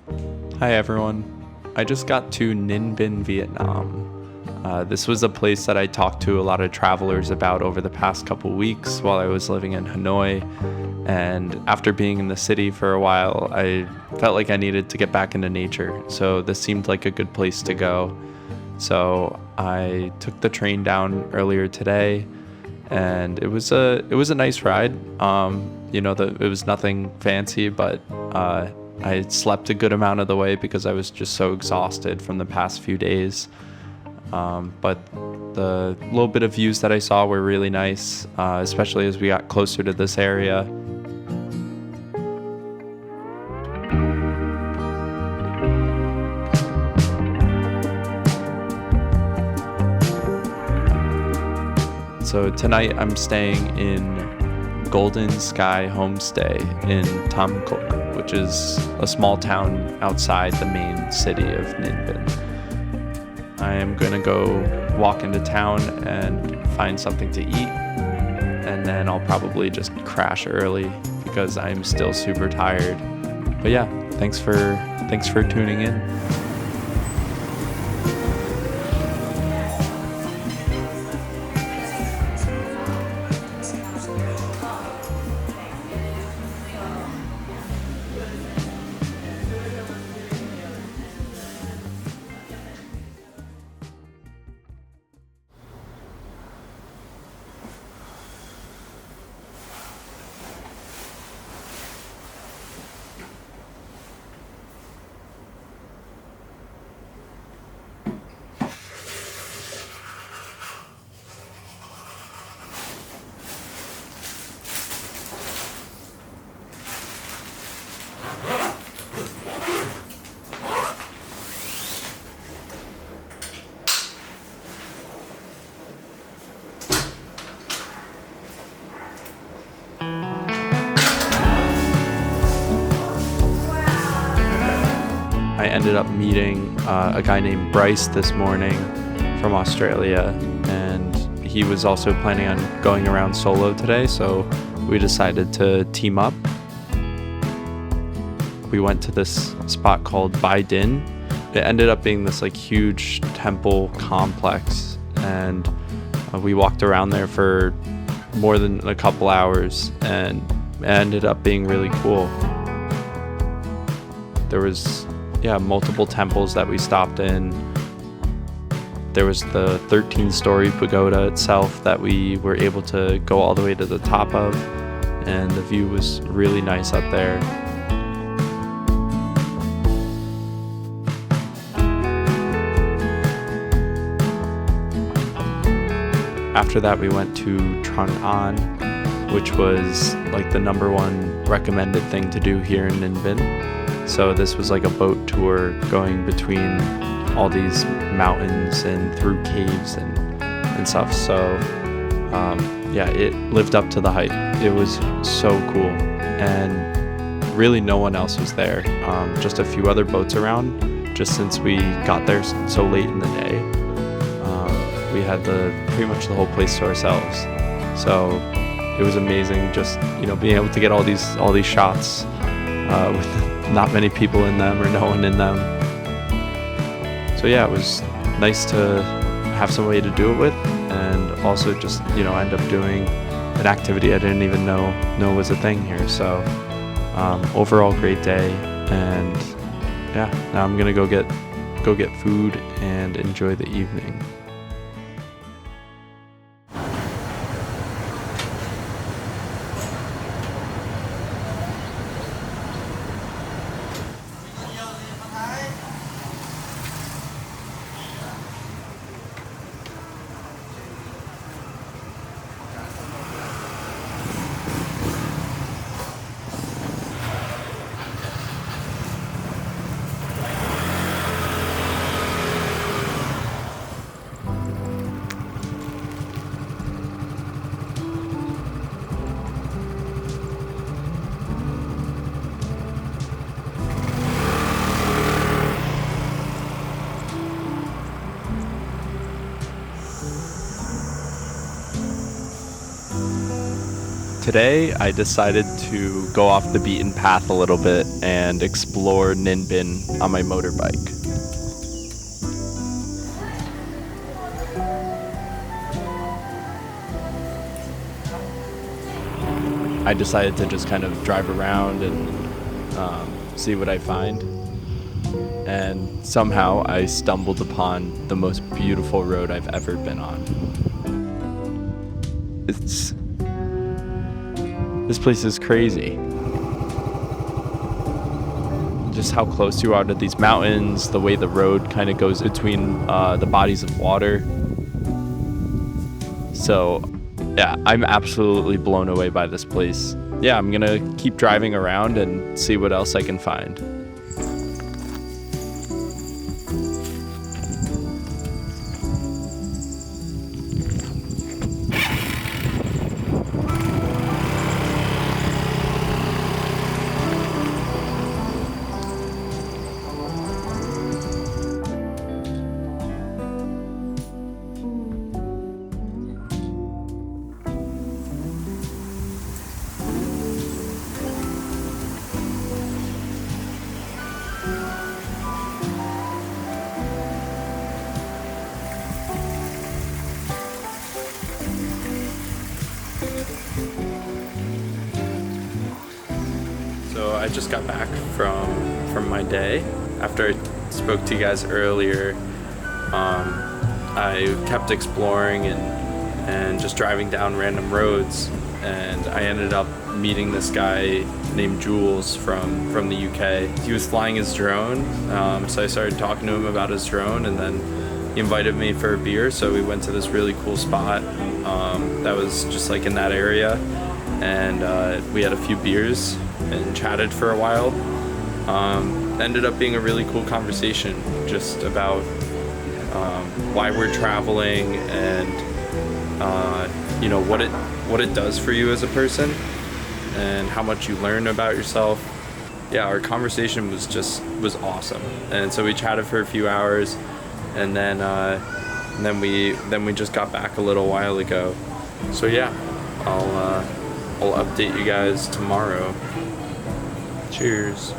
Hi everyone. I just got to Ninh Bình, Vietnam. This was a place that I talked to a lot of travelers about over the past couple weeks while I was living in Hanoi. And after being in the city for a while, I felt like I needed to get back into nature. So this seemed like a good place to go. So I took the train down earlier today, and it was a nice ride. It was nothing fancy, but I slept a good amount of the way because I was just so exhausted from the past few days. But the little bit of views that I saw were really nice, especially as we got closer to this area. So tonight I'm staying in Golden Sky Homestay in Tam Cook, which is a small town outside the main city of Ninh Bình. I am going to go walk into town and find something to eat, and then I'll probably just crash early because I'm still super tired. But yeah, thanks for tuning in. I ended up meeting a guy named Bryce this morning from Australia, and he was also planning on going around solo today, so we decided to team up. We went to this spot called Bai Din. It ended up being this huge temple complex, and we walked around there for more than a couple hours, and it ended up being really cool. There was multiple temples that we stopped in. There was the 13-story pagoda itself that we were able to go all the way to the top of, and the view was really nice up there. After that, we went to Trang An, which was the number one recommended thing to do here in Ninh Bình. So this was a boat tour going between all these mountains and through caves and stuff. So it lived up to the hype. It was so cool, and really no one else was there. Just a few other boats around, just since we got there so late in the day. We had pretty much the whole place to ourselves. So it was amazing just being able to get all these shots with not many people in them or no one in them. So yeah, it was nice to have somebody to do it with, and also just end up doing an activity I didn't even know was a thing here. So overall great day, and now I'm gonna go get food and enjoy the evening. Today I decided to go off the beaten path a little bit and explore NINH BINH on my motorbike. I decided to just kind of drive around and see what I find. And somehow I stumbled upon the most beautiful road I've ever been on. This place is crazy. Just how close you are to these mountains, the way the road kind of goes between the bodies of water. So yeah, I'm absolutely blown away by this place. Yeah, I'm gonna keep driving around and see what else I can find. So I just got back from my day. After I spoke to you guys earlier, I kept exploring and just driving down random roads, and I ended up meeting this guy named Jules from the UK. He was flying his drone, so I started talking to him about his drone, and then he invited me for a beer, so we went to this really cool spot that was just like in that area, and we had a few beers and chatted for a while. Ended up being a really cool conversation just about why we're traveling and you know what it does for you as a person and how much you learn about yourself. Yeah, our conversation was awesome, and so we chatted for a few hours, and then we just got back a little while ago. So yeah, I'll update you guys tomorrow. Cheers.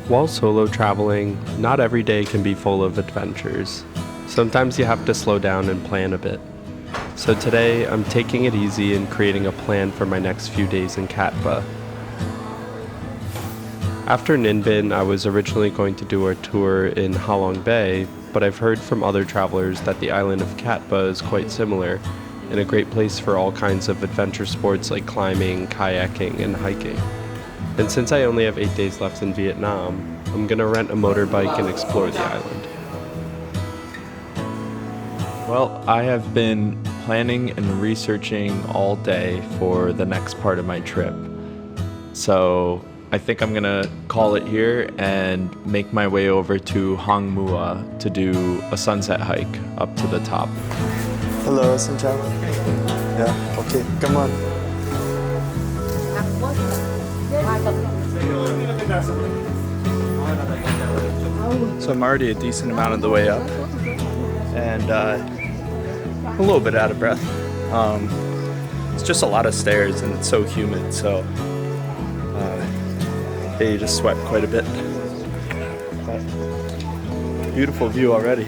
While solo traveling, not every day can be full of adventures. Sometimes you have to slow down and plan a bit. So today, I'm taking it easy and creating a plan for my next few days in Katba. After NINH BINH, I was originally going to do a tour in Halong Bay, but I've heard from other travelers that the island of Katba is quite similar and a great place for all kinds of adventure sports like climbing, kayaking, and hiking. And since I only have 8 days left in Vietnam, I'm gonna rent a motorbike and explore the island. Well, I have been planning and researching all day for the next part of my trip. So I think I'm gonna call it here and make my way over to Hang Mua to do a sunset hike up to the top. Hello, xin chào. Yeah, okay, come on. So I'm already a decent amount of the way up, and a little bit out of breath. It's just a lot of stairs and it's so humid, so you just sweat quite a bit. But beautiful view already.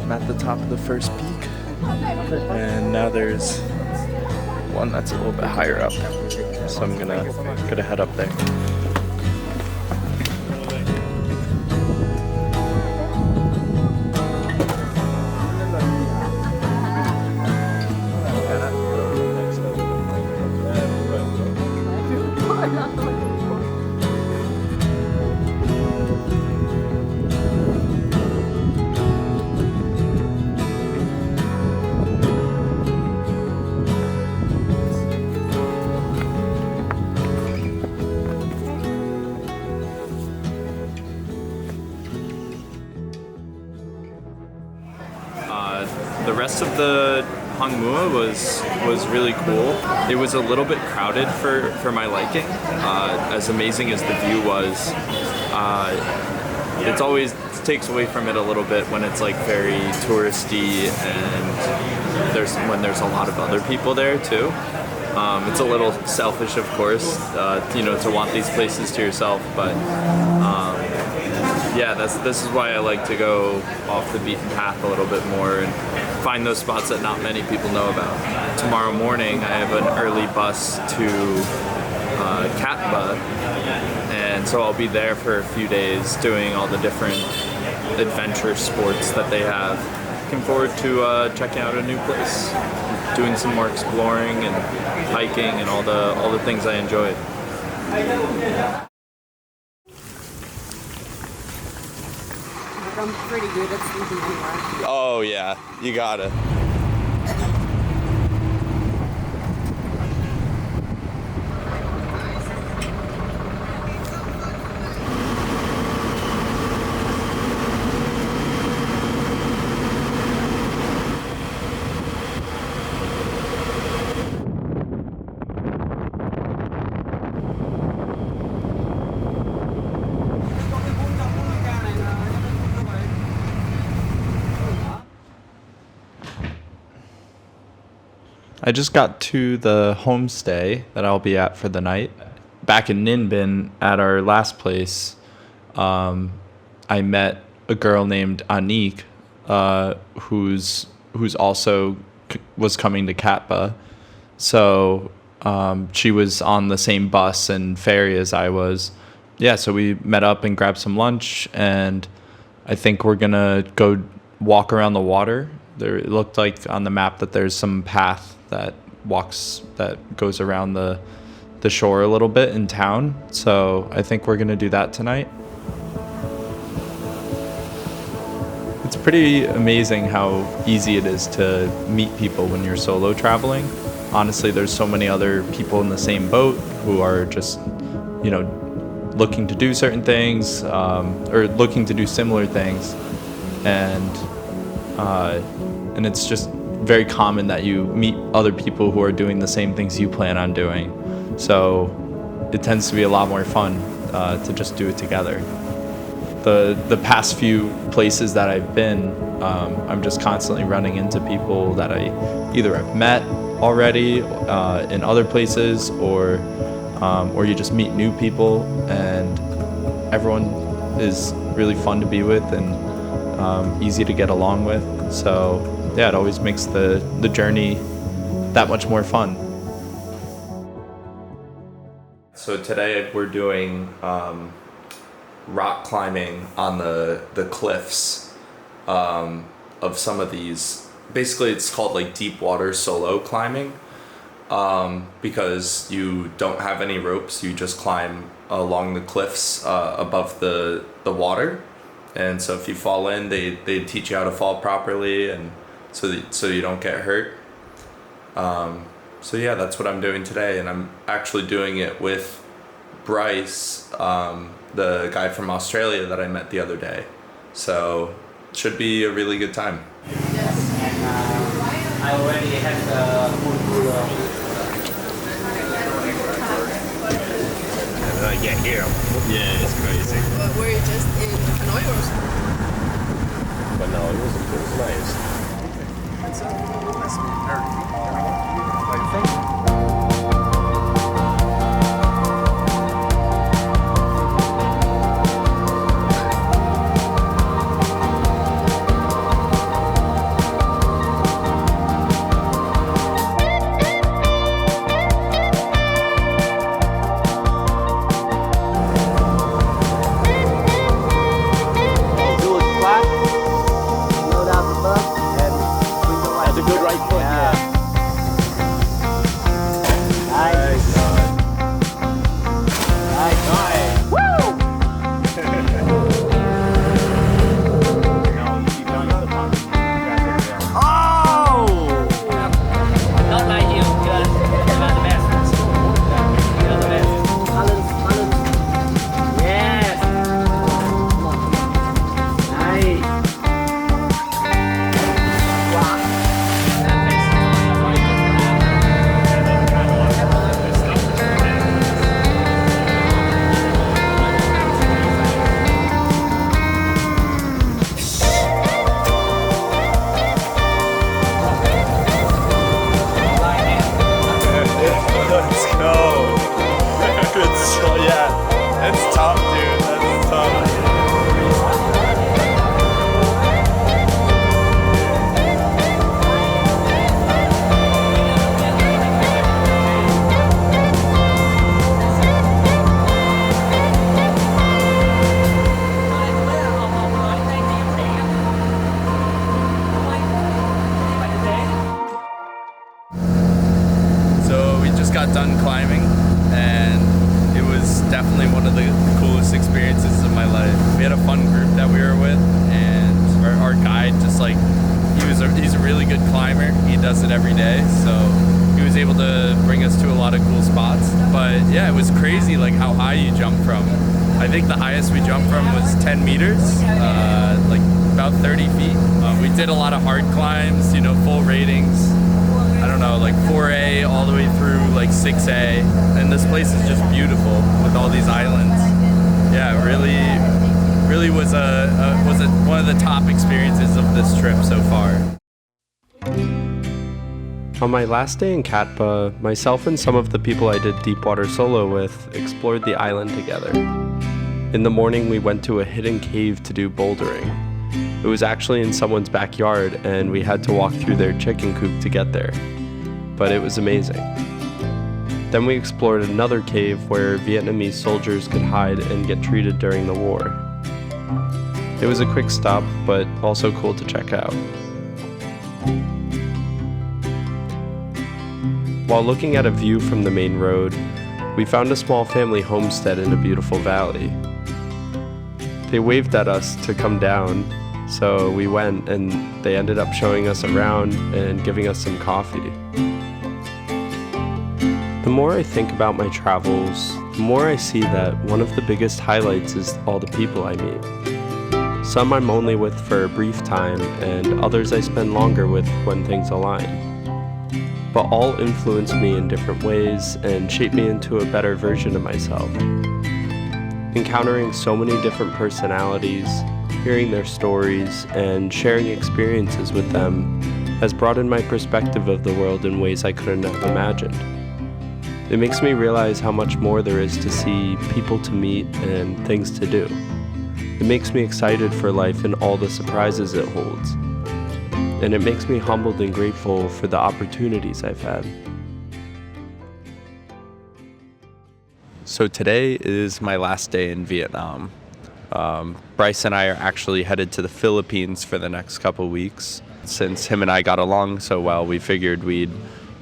I'm at the top of the first peak, and now there's one that's a little bit higher up, so I'm gonna head up there. The rest of the Hangmua was really cool. It was a little bit crowded for my liking. As amazing as the view was, it always takes away from it a little bit when it's like very touristy and when there's a lot of other people there too. It's a little selfish, of course, to want these places to yourself, but yeah, this is why I like to go off the beaten path a little bit more and find those spots that not many people know about. Tomorrow morning, I have an early bus to Katba, and so I'll be there for a few days doing all the different adventure sports that they have. Looking forward to checking out a new place, doing some more exploring and hiking and all the things I enjoy. I'm pretty good at sleeping anyway. Oh yeah, you gotta. I just got to the homestay that I'll be at for the night. Back in NINH BINH at our last place, I met a girl named Anik, who's also was coming to Katba. So she was on the same bus and ferry as I was. Yeah, so we met up and grabbed some lunch, and I think we're gonna go walk around the water. It looked like on the map that there's some path that goes around the shore a little bit in town. So I think we're gonna do that tonight. It's pretty amazing how easy it is to meet people when you're solo traveling. Honestly, there's so many other people in the same boat who are just, looking to do certain things, or looking to do similar things, and it's just very common that you meet other people who are doing the same things you plan on doing. So it tends to be a lot more fun to just do it together. The past few places that I've been, I'm just constantly running into people that I either have met already in other places, or you just meet new people, and everyone is really fun to be with and easy to get along with. So yeah, it always makes the journey that much more fun. So today we're doing rock climbing on the cliffs of some of these. Basically, it's called like deep water solo climbing, because you don't have any ropes. You just climb along the cliffs above the water, and so if you fall in, they teach you how to fall properly, and so you don't get hurt. So yeah, that's what I'm doing today, and I'm actually doing it with Bryce, the guy from Australia that I met the other day. So it should be a really good time. Yes, and I already had the full yeah, here. Yeah, it's crazy. But were you just in Hanoi or something? But no, it was nice. good climber. He does it every day, so he was able to bring us to a lot of cool spots. But yeah, it was crazy like how high you jump from. I think the highest we jumped from was 10 meters, like about 30 feet. We did a lot of hard climbs, you know, full ratings. I don't know, like 4A all the way through like 6A. And this place is just beautiful with all these islands. Yeah, really was one of the top experiences of this trip so far. On my last day in Katpa, myself and some of the people I did deepwater solo with explored the island together. In the morning, we went to a hidden cave to do bouldering. It was actually in someone's backyard, and we had to walk through their chicken coop to get there. But it was amazing. Then we explored another cave where Vietnamese soldiers could hide and get treated during the war. It was a quick stop, but also cool to check out. While looking at a view from the main road, we found a small family homestead in a beautiful valley. They waved at us to come down, so we went, and they ended up showing us around and giving us some coffee. The more I think about my travels, the more I see that one of the biggest highlights is all the people I meet. Some I'm only with for a brief time, and others I spend longer with when things align. But all influence me in different ways and shape me into a better version of myself. Encountering so many different personalities, hearing their stories, and sharing experiences with them has broadened my perspective of the world in ways I couldn't have imagined. It makes me realize how much more there is to see, people to meet, and things to do. It makes me excited for life and all the surprises it holds. And it makes me humbled and grateful for the opportunities I've had. So today is my last day in Vietnam. Bryce and I are actually headed to the Philippines for the next couple weeks. Since him and I got along so well, we figured we'd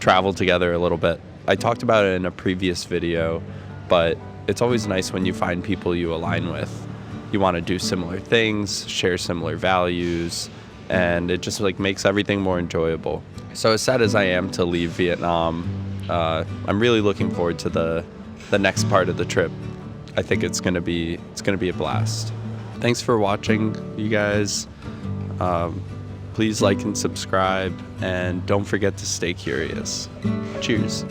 travel together a little bit. I talked about it in a previous video, but it's always nice when you find people you align with. You want to do similar things, share similar values, and it just like makes everything more enjoyable. So as sad as I am to leave Vietnam, I'm really looking forward to the next part of the trip. I think it's gonna be a blast. Thanks for watching, you guys. Please like and subscribe, and don't forget to stay curious. Cheers.